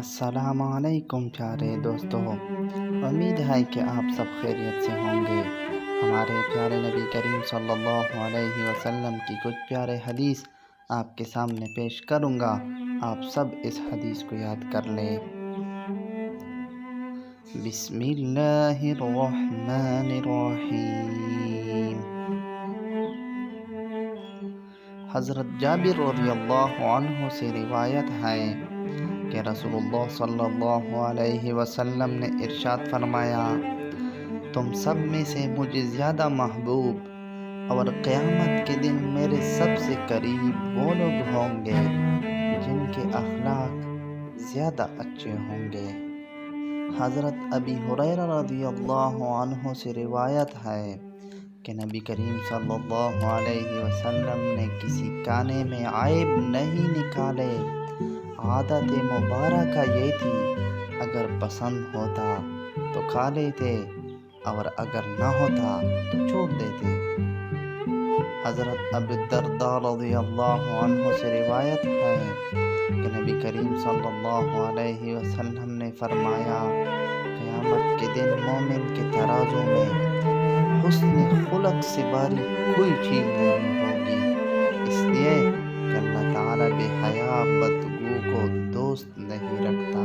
السلام علیکم پیارے دوستو، امید ہے کہ آپ سب خیریت سے ہوں گے۔ ہمارے پیارے نبی کریم صلی اللہ علیہ وسلم کی کچھ پیارے حدیث آپ کے سامنے پیش کروں گا۔ آپ سب اس حدیث کو یاد کر لیں۔ بسم اللہ الرحمن الرحیم۔ حضرت جابر رضی اللہ عنہ سے روایت ہے کہ رسول اللہ صلی اللہ علیہ وسلم نے ارشاد فرمایا، تم سب میں سے مجھے زیادہ محبوب اور قیامت کے دن میرے سب سے قریب وہ لوگ ہوں گے جن کے اخلاق زیادہ اچھے ہوں گے۔ حضرت ابی ہریرہ رضی اللہ عنہ سے روایت ہے کہ نبی کریم صلی اللہ علیہ وسلم نے کسی کانے میں عیب نہیں نکالے۔ عادت مبارکہ یہ تھی، اگر پسند ہوتا تو کھا لیتے اور اگر نہ ہوتا تو چھوڑ دیتے۔ حضرت ابو الدرداء رضی اللہ عنہ سے روایت ہے کہ نبی کریم صلی اللہ علیہ وسلم نے فرمایا، قیامت کے دن مومن کے ترازو میں حسن خلق سے باری کوئی چیز نہیں ہوگی، اس لیے کہ اللہ تعالیٰ بے حیا بدگو کو دوست نہیں رکھتا۔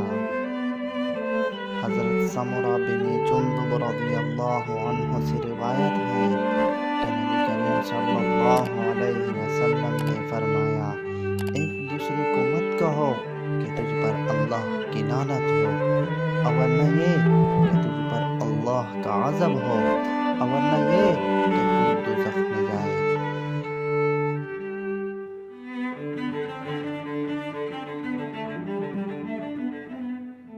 حضرت سمرہ بن جندب رضی اللہ عنہ سے روایت ہے کہ نبی کریم صلی اللہ علیہ